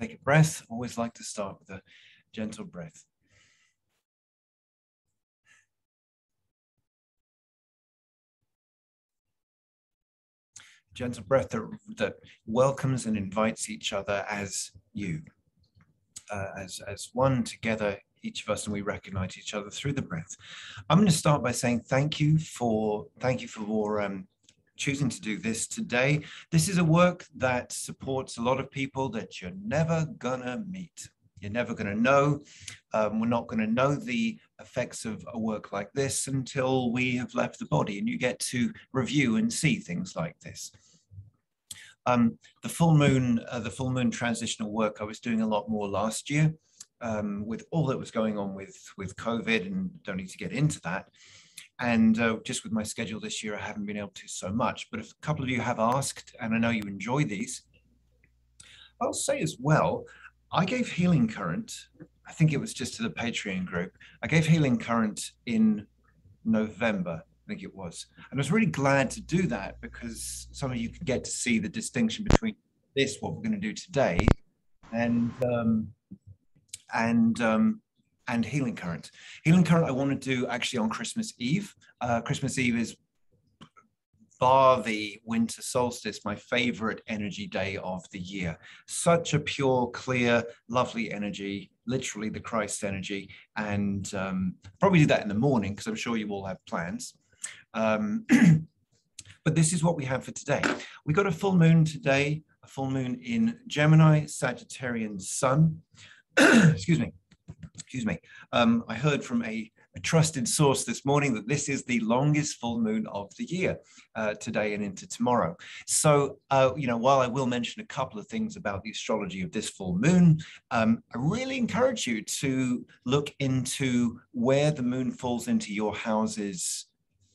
Take a breath. Always like to start with a gentle breath. Gentle breath that welcomes and invites each other as you, as one together, each of us, and we recognize each other through the breath. I'm going to start by saying thank you for choosing to do this today. This is a work that supports a lot of people that you're never gonna meet. You're never going to know. We're not going to know the effects of a work like this until we have left the body and you get to review and see things like this. The full moon transitional work, I was doing a lot more last year with all that was going on with COVID, and don't need to get into that. And just with my schedule this year, I haven't been able to so much. But if a couple of you have asked, and I know you enjoy these, I'll say as well, I gave Healing Current, I think it was just to the Patreon group. I gave Healing Current in November, I think it was. And I was really glad to do that because some of you could get to see the distinction between this, what we're going to do today, and Healing Current. Healing Current I want to do actually on Christmas Eve. Christmas Eve is, bar the winter solstice, my favorite energy day of the year. Such a pure, clear, lovely energy, literally the Christ energy. And probably do that in the morning because I'm sure you all have plans. But this is what we have for today. We got a full moon today, a full moon in Gemini, Sagittarian Sun. Excuse me. I heard from a trusted source this morning that this is the longest full moon of the year, today and into tomorrow. So, while I will mention a couple of things about the astrology of this full moon, I really encourage you to look into where the moon falls into your houses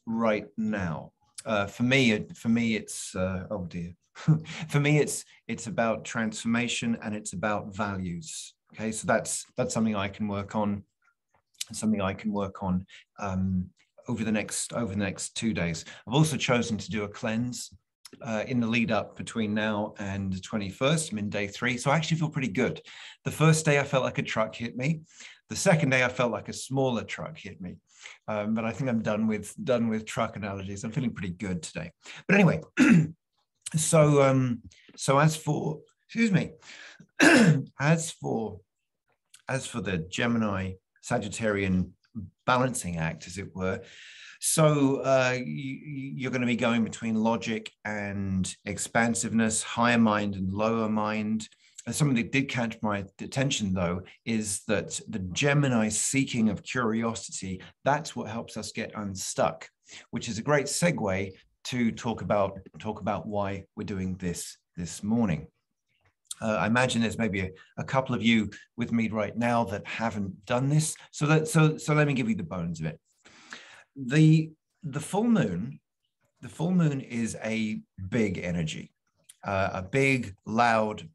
right now. For me, it's oh dear. For me, it's about transformation and it's about values. Okay, so that's something I can work on. Over the next 2 days. I've also chosen to do a cleanse in the lead up between now and the 21st. I'm in day 3, so I actually feel pretty good. The first day I felt like a truck hit me. The second day I felt like a smaller truck hit me. But I think I'm done with truck analogies. I'm feeling pretty good today. But anyway, so as for, excuse me, as for the Gemini Sagittarian balancing act, as it were, so you're going to be going between logic and expansiveness, higher mind and lower mind. And something that did catch my attention, though, is that the Gemini seeking of curiosity, that's what helps us get unstuck, which is a great segue to talk about why we're doing this morning. I imagine there's maybe a couple of you with me right now that haven't done this. So let me give you the bones of it. The full moon is a big energy, a big, loud,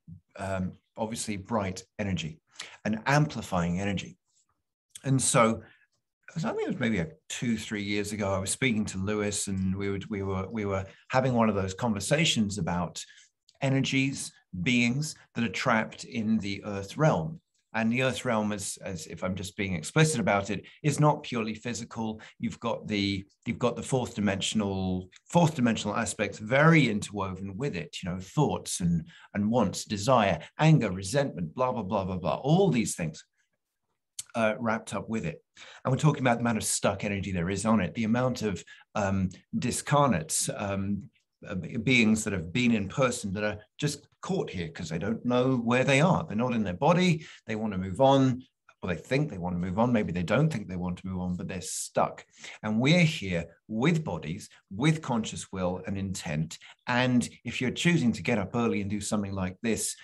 obviously bright energy, an amplifying energy. And so I think it was maybe 2-3 years ago, I was speaking to Lewis, and we were having one of those conversations about energies, beings that are trapped in the earth realm. And the earth realm, as if I'm just being explicit about it, is not purely physical. You've got the fourth dimensional aspects very interwoven with it, thoughts and wants, desire, anger, resentment, blah, blah, blah, blah, blah, all these things wrapped up with it. And we're talking about the amount of stuck energy there is on it, the amount of discarnates, beings that have been in person that are just caught here because they don't know where they are. They're not in their body. They want to move on. Well, they think they want to move on. Maybe they don't think they want to move on, but they're stuck. And we're here with bodies, with conscious will and intent. And if you're choosing to get up early and do something like this,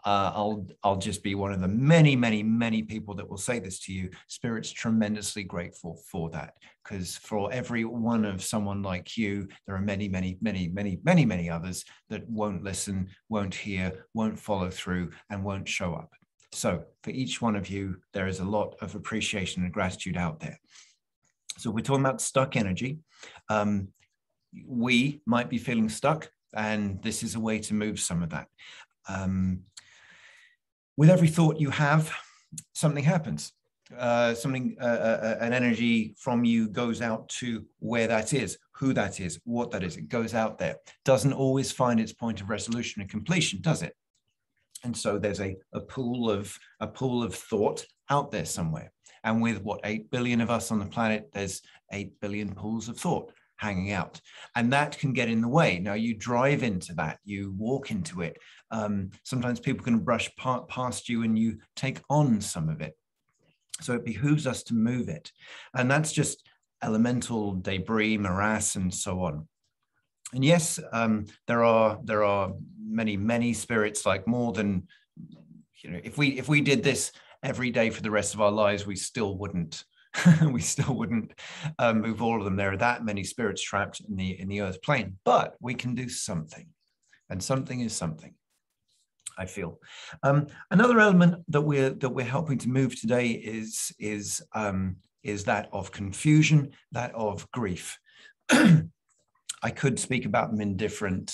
I'll just be one of the many, many, many people that will say this to you. Spirit's tremendously grateful for that, because for every one of someone like you, there are many, many, many, many, many, many others that won't listen, won't hear, won't follow through, and won't show up. So for each one of you, there is a lot of appreciation and gratitude out there. So we're talking about stuck energy. We might be feeling stuck, and this is a way to move some of that. with every thought you have, something happens. An energy from you goes out to where that is, who that is, what that is. It goes out there. Doesn't always find its point of resolution and completion, does it? And so there's a pool of thought out there somewhere. And with what, 8 billion of us on the planet, there's 8 billion pools of thought hanging out. And that can get in the way. Now you drive into that, you walk into it. Sometimes people can brush past you and you take on some of it. So it behooves us to move it. And that's just elemental debris, morass, and so on. And yes, there are many spirits, like more than, if we did this every day for the rest of our lives, we still wouldn't move all of them. There are that many spirits trapped in the earth plane, but we can do something, and something is something, I feel. Another element that we're helping to move today is that of confusion, that of grief. I could speak about them in different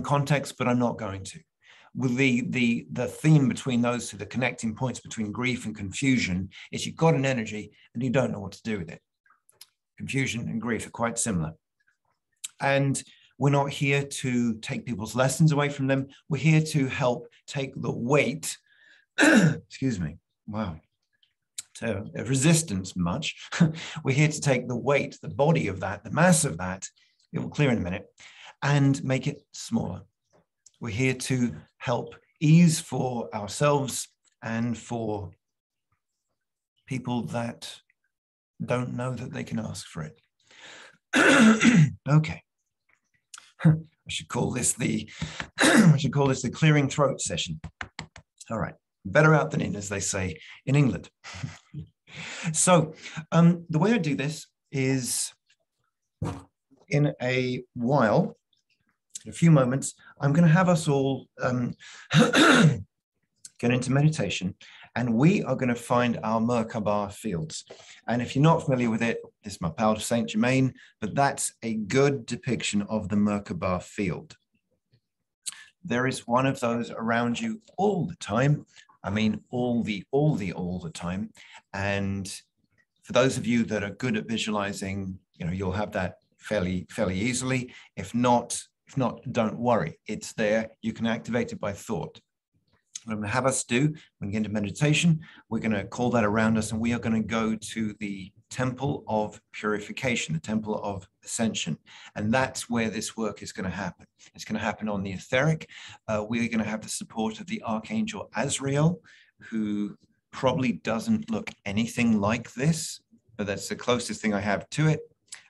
contexts, but I'm not going to. With the theme between those two, the connecting points between grief and confusion, is you've got an energy and you don't know what to do with it. Confusion and grief are quite similar. And we're not here to take people's lessons away from them. We're here to help take the weight, excuse me, wow, to resistance much. We're here to take the weight, the body of that, the mass of that, it will clear in a minute, and make it smaller. We're here to help ease for ourselves and for people that don't know that they can ask for it. Okay. I should call this the clearing throat session. All right, better out than in, as they say in England. So the way I do this is, in a while, in a few moments, I'm going to have us all get into meditation, and we are going to find our Merkaba fields. And if you're not familiar with it, this is my pal Saint Germain, but that's a good depiction of the Merkaba field. There is one of those around you all the time. I mean, all the time. And for those of you that are good at visualizing, you'll have that fairly easily. If not, don't worry. It's there. You can activate it by thought. What I'm going to have us do when we get into meditation, we're going to call that around us, and we are going to go to the temple of purification, the temple of ascension. And that's where this work is going to happen. It's going to happen on the etheric. We're going to have the support of the Archangel Azrael, who probably doesn't look anything like this, but that's the closest thing I have to it.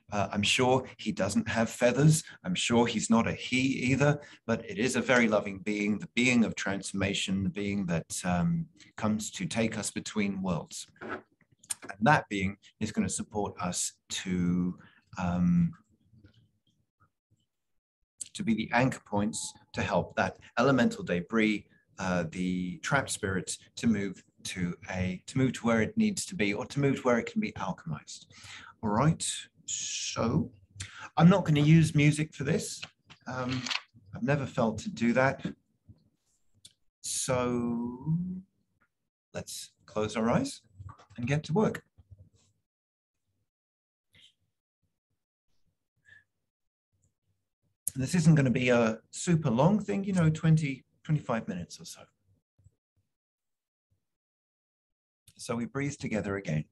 I'm sure he doesn't have feathers. I'm sure he's not a he either, but it is a very loving being, the being of transformation, the being that comes to take us between worlds. And that being is going to support us to be the anchor points to help that elemental debris, the trapped spirits, to move to where it needs to be, or to move to where it can be alchemized. All right. So I'm not going to use music for this. I've never felt to do that. So let's close our eyes and get to work. And this isn't going to be a super long thing, 20, 25 minutes or so. So we breathe together again.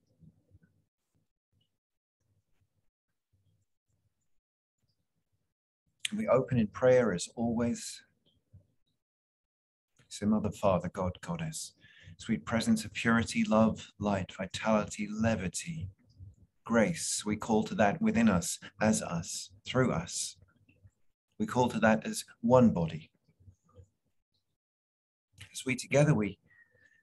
We open in prayer as always. So Mother, Father, God, Goddess, sweet presence of purity, love, light, vitality, levity, grace. We call to that within us, as us, through us. We call to that as one body. As we together, we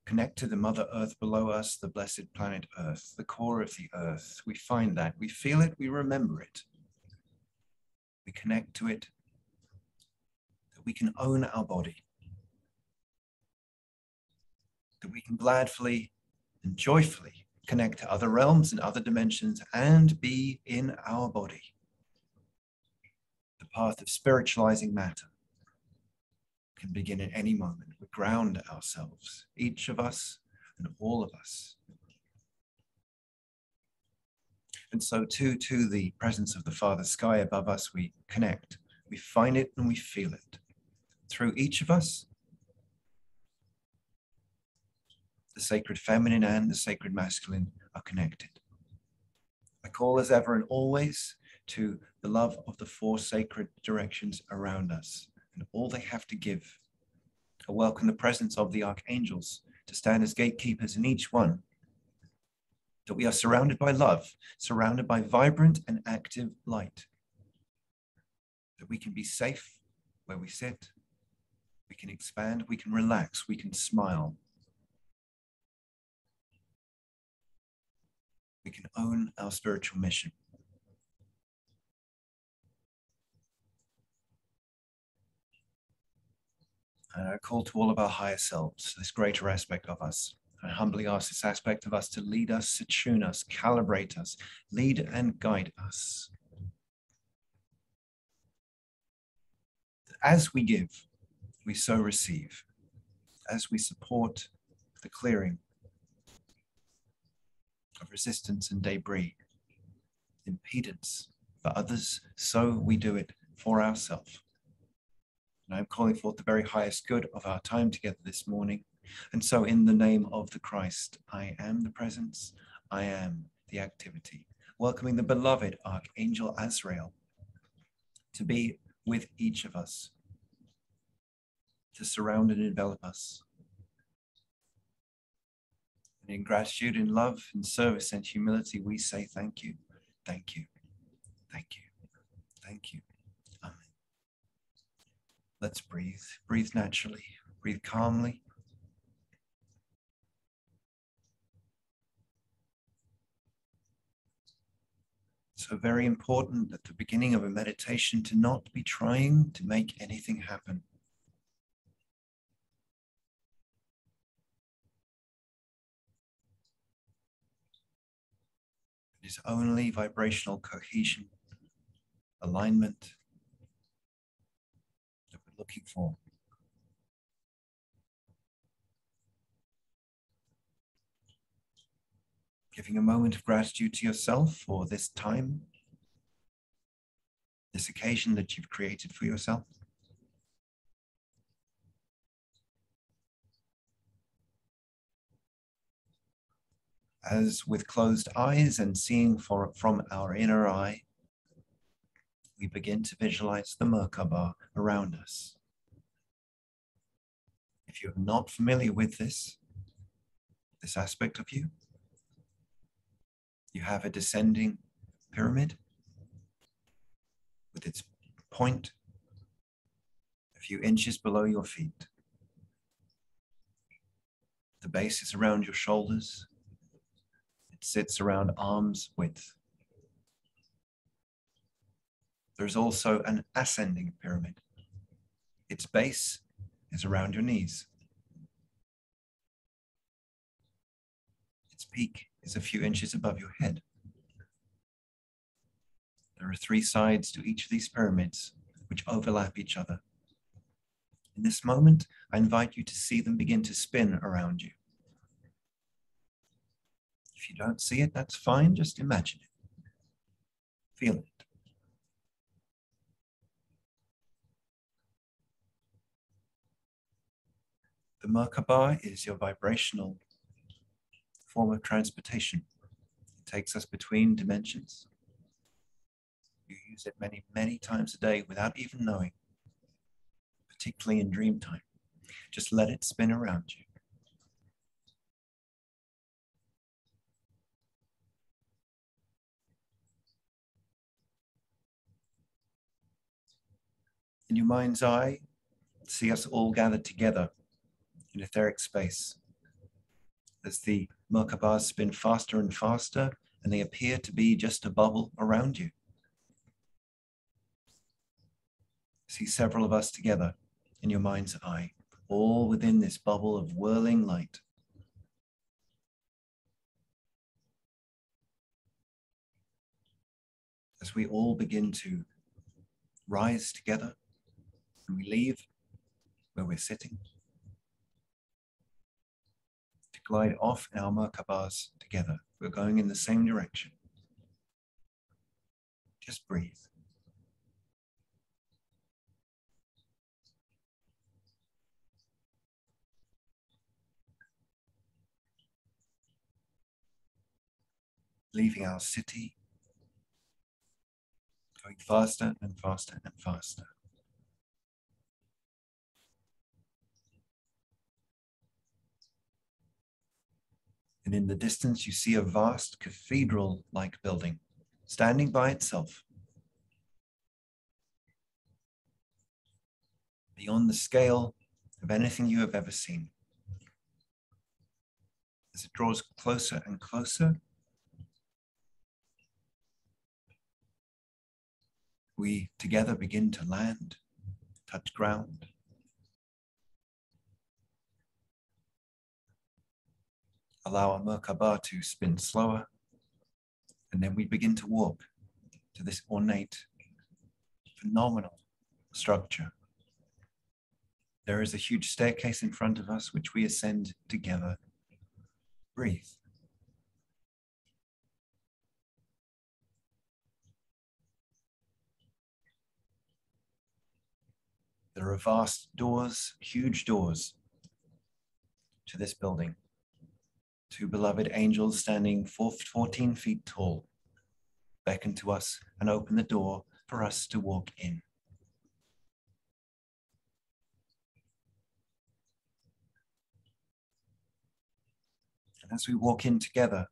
connect to the Mother Earth below us, the blessed planet Earth, the core of the earth. We find that, we feel it, we remember it. We connect to it, that we can own our body, that we can gladly and joyfully connect to other realms and other dimensions and be in our body. The path of spiritualizing matter, can begin at any moment. We ground ourselves, each of us and all of us. And so too, to the presence of the Father sky above us, we connect. We find it and we feel it. Through each of us, the sacred feminine and the sacred masculine are connected. I call as ever and always to the love of the four sacred directions around us and all they have to give. I welcome the presence of the archangels to stand as gatekeepers in each one, that we are surrounded by love, surrounded by vibrant and active light, that we can be safe where we sit, we can expand, we can relax, we can smile. We can own our spiritual mission. And I call to all of our higher selves, this greater aspect of us. I humbly ask this aspect of us to lead us, to tune us, calibrate us, lead and guide us. As we give, we so receive. As we support the clearing of resistance and debris, impedance for others, so we do it for ourselves. And I'm calling forth the very highest good of our time together this morning. And so in the name of the Christ, I am the presence, I am the activity, welcoming the beloved Archangel Azrael to be with each of us, to surround and envelop us. And in gratitude, in love, in service and humility, we say thank you, thank you, thank you, thank you. Amen. Let's breathe. Breathe naturally. Breathe calmly. So very important at the beginning of a meditation to not be trying to make anything happen. It is only vibrational cohesion, alignment that we're looking for. Giving a moment of gratitude to yourself for this time, this occasion that you've created for yourself. As with closed eyes and seeing from our inner eye, we begin to visualize the Merkaba around us. If you're not familiar with this aspect of you, you have a descending pyramid with its point a few inches below your feet. The base is around your shoulders. It sits around arm's width. There's also an ascending pyramid. Its base is around your knees. Its peak is a few inches above your head. There are 3 sides to each of these pyramids which overlap each other. In this moment, I invite you to see them begin to spin around you. If you don't see it, that's fine, just imagine it. Feel it. The Merkaba is your vibrational form of transportation. It takes us between dimensions. You use it many, many times a day without even knowing, particularly in dream time. Just let it spin around you. In your mind's eye, see us all gathered together in etheric space. As the Merkabas spin faster and faster, and they appear to be just a bubble around you. See several of us together in your mind's eye, all within this bubble of whirling light. As we all begin to rise together, and we leave where we're sitting, to glide off in our Merkabahs together. We're going in the same direction. Just breathe. Leaving our city, going faster and faster and faster. And in the distance, you see a vast cathedral-like building standing by itself, beyond the scale of anything you have ever seen. As it draws closer and closer, we together begin to land, touch ground. Allow our Merkabah to spin slower, and then we begin to walk to this ornate, phenomenal structure. There is a huge staircase in front of us, which we ascend together. Breathe. There are vast doors, huge doors to this building. Two beloved angels standing 14 feet tall beckon to us and open the door for us to walk in. And as we walk in together,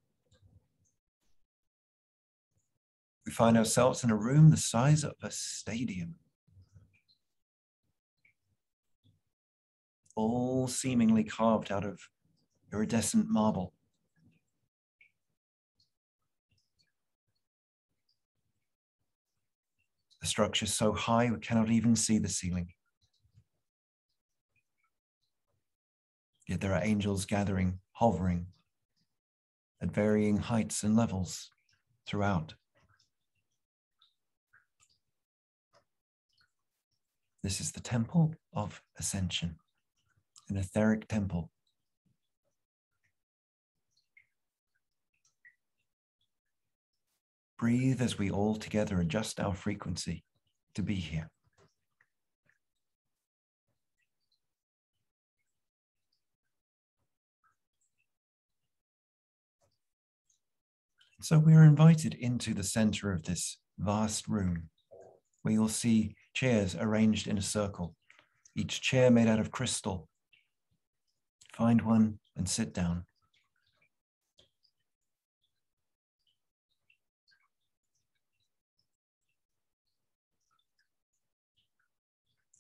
we find ourselves in a room the size of a stadium, all seemingly carved out of iridescent marble. The structure is so high we cannot even see the ceiling. Yet there are angels gathering, hovering at varying heights and levels throughout. This is the Temple of Ascension, an etheric temple. Breathe as we all together adjust our frequency to be here. So we are invited into the center of this vast room, where you'll see chairs arranged in a circle, each chair made out of crystal. Find one and sit down.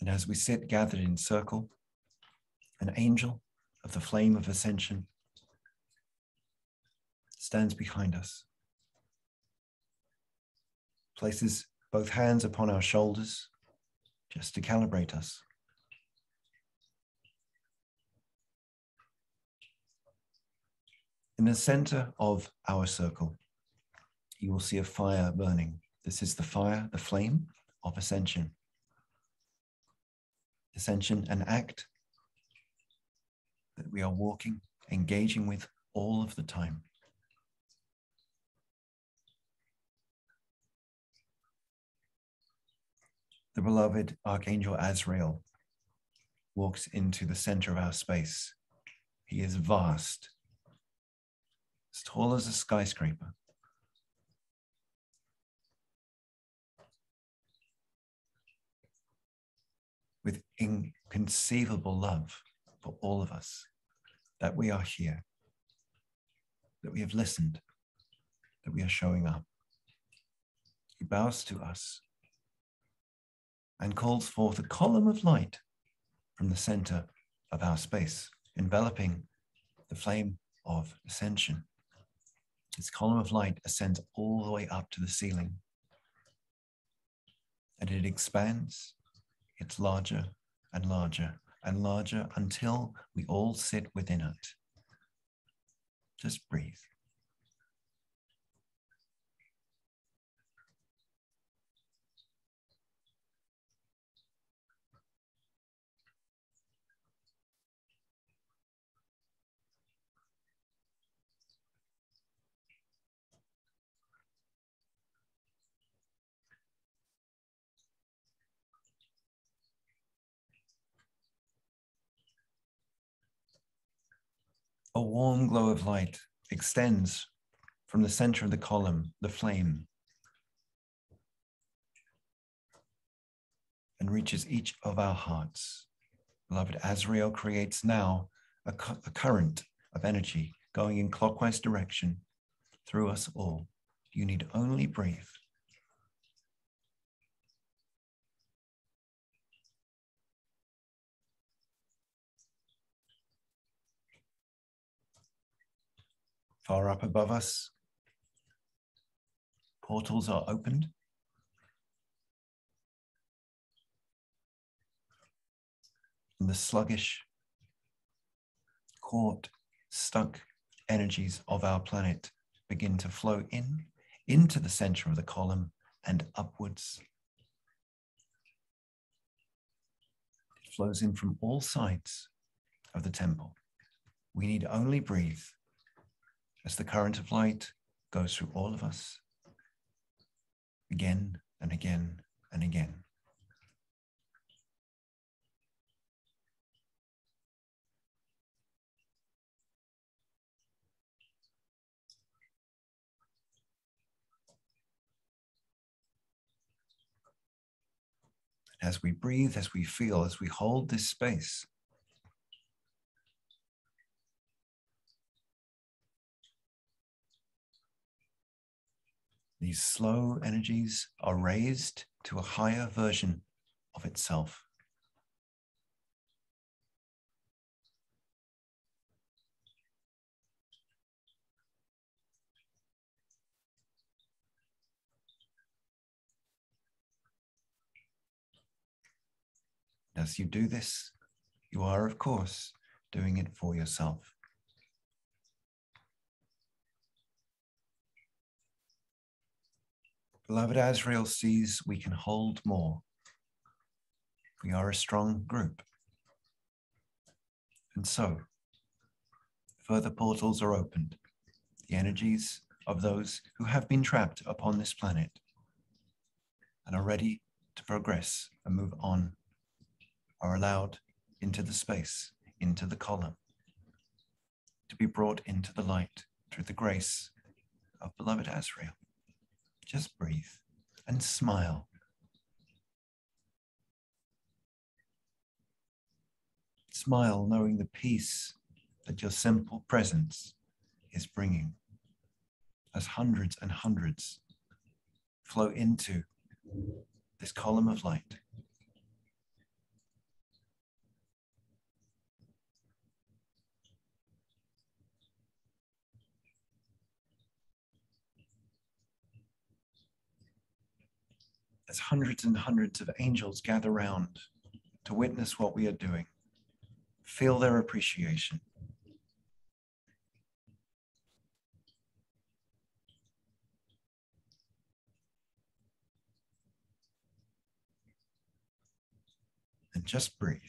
And as we sit gathered in circle, an angel of the flame of ascension stands behind us, places both hands upon our shoulders just to calibrate us. In the center of our circle, you will see a fire burning. This is the fire, the flame of ascension. Ascension, an act that we are walking, engaging with all of the time. The beloved Archangel Azrael walks into the center of our space. He is vast, as tall as a skyscraper. With inconceivable love for all of us, that we are here, that we have listened, that we are showing up. He bows to us and calls forth a column of light from the center of our space, enveloping the flame of ascension. This column of light ascends all the way up to the ceiling, and it expands. It's larger and larger and larger until we all sit within it. Just breathe. A warm glow of light extends from the center of the column, the flame, and reaches each of our hearts. Beloved Azrael creates now a current of energy going in clockwise direction through us all. You need only breathe. Far up above us, portals are opened. And the sluggish, caught, stuck energies of our planet begin to flow into the center of the column and upwards. It flows in from all sides of the temple. We need only breathe as the current of light goes through all of us again and again and again. As we breathe, as we feel, as we hold this space, these slow energies are raised to a higher version of itself. As you do this, you are, of course, doing it for yourself. Beloved Azrael sees we can hold more. We are a strong group. And so, further portals are opened. The energies of those who have been trapped upon this planet and are ready to progress and move on are allowed into the space, into the column, to be brought into the light through the grace of beloved Azrael. Just breathe and smile. Smile knowing the peace that your simple presence is bringing as hundreds and hundreds flow into this column of light. As hundreds and hundreds of angels gather round to witness what we are doing, feel their appreciation. And just breathe.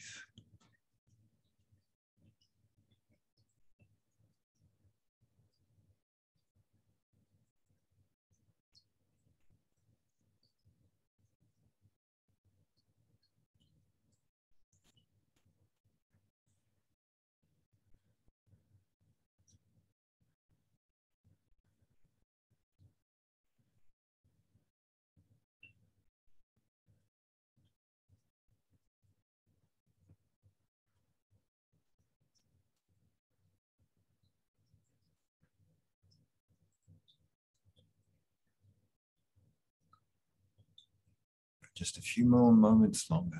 For just a few more moments longer.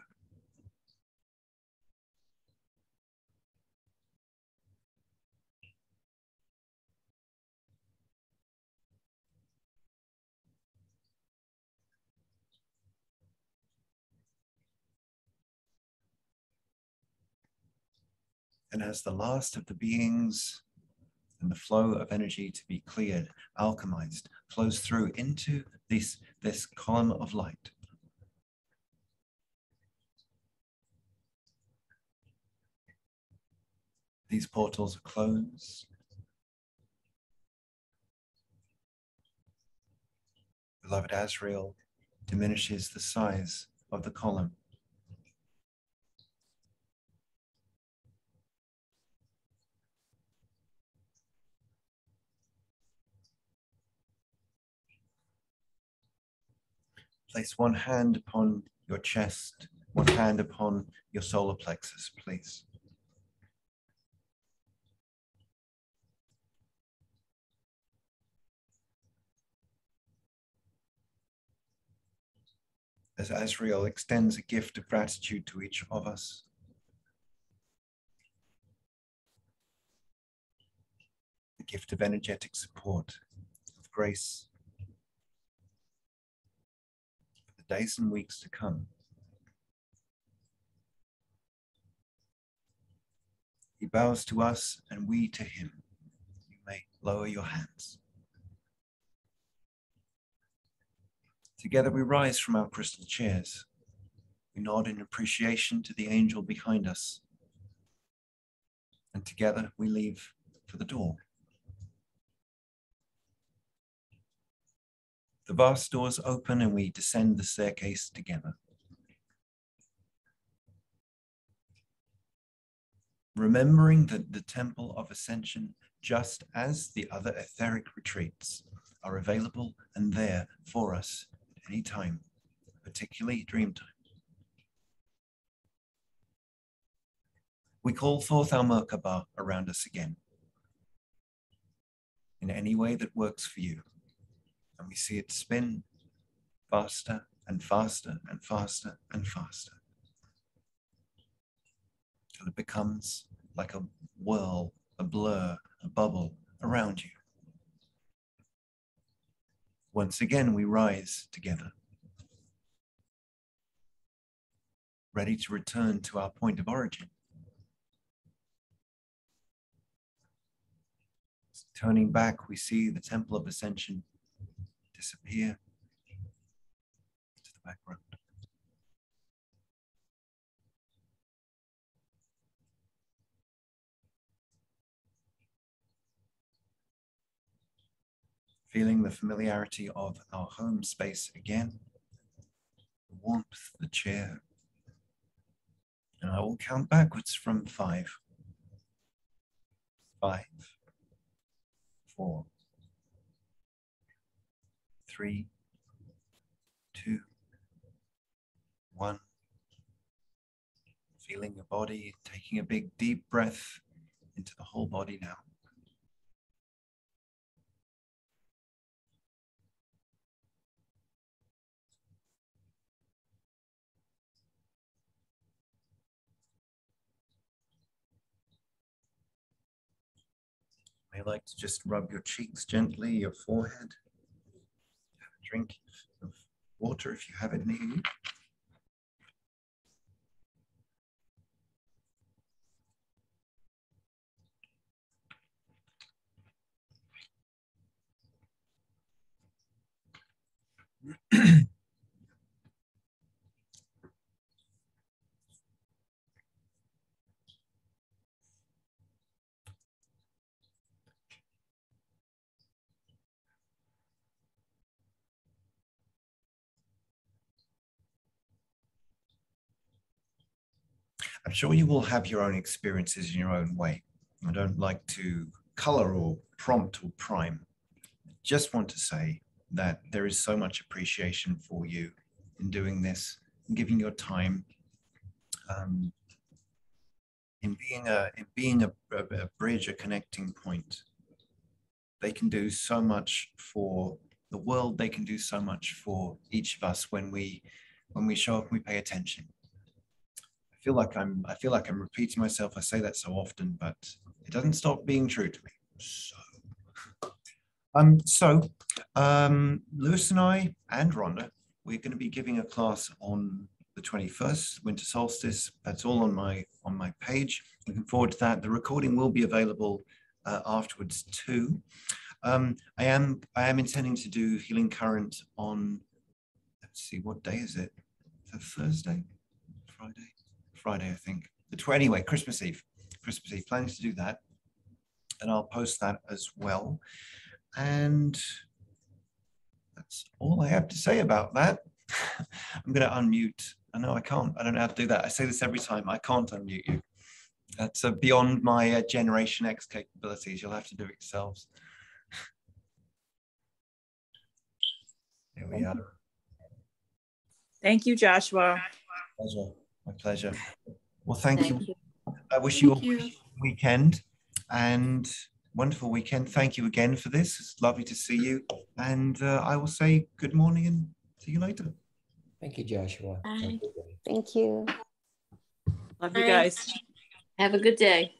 And as the last of the beings and the flow of energy to be cleared, alchemized, flows through into this column of light, these portals are closed. Beloved Azrael diminishes the size of the column. Place one hand upon your chest, one hand upon your solar plexus, please. As Azrael extends a gift of gratitude to each of us, the gift of energetic support, of grace, for the days and weeks to come. He bows to us and we to him. You may lower your hands. Together we rise from our crystal chairs. We nod in appreciation to the angel behind us. And together we leave for the door. The vast doors open and we descend the staircase together. Remembering that the Temple of Ascension, just as the other etheric retreats, are available and there for us at any time, particularly dream time. We call forth our Merkaba around us again, in any way that works for you. And we see it spin faster and faster and faster and faster, till it becomes like a whirl, a blur, a bubble around you. Once again, we rise together, ready to return to our point of origin. Turning back, we see the Temple of Ascension disappear to the background. Feeling the familiarity of our home space again, the warmth, the chair. And I will count backwards from 5. 5, 4, 3, 2, 1. Feeling your body, taking a big deep breath into the whole body now. You may like to just rub your cheeks gently, your forehead. Have a drink of water if you have it near you. I'm sure you will have your own experiences in your own way. I don't like to color or prompt or prime. Just want to say that there is so much appreciation for you in doing this, in giving your time, in being a bridge, a connecting point. They can do so much for the world. They can do so much for each of us when we show up and we pay attention. I feel like I'm repeating myself. I say that so often, but it doesn't stop being true to me. Lewis and I and Rhonda, we're going to be giving a class on the 21st, winter solstice. That's all on my page. Looking forward to that. The recording will be available afterwards too. I am intending to do Healing Current on, let's see, what day is it? Is that Thursday? Friday, I think. Anyway, Christmas Eve. Planning to do that. And I'll post that as well. And that's all I have to say about that. I'm going to unmute. I know I can't. I don't know how to do that. I say this every time. I can't unmute you. That's beyond my Generation X capabilities. You'll have to do it yourselves. Here we are. Thank you, Joshua. Pleasure. My pleasure. Well, thank you. you. I wish you a wonderful weekend and wonderful weekend. Thank you again for this. It's lovely to see you. And I will say good morning and see you later. Thank you, Joshua. Bye. Thank you. Love you guys. Have a good day.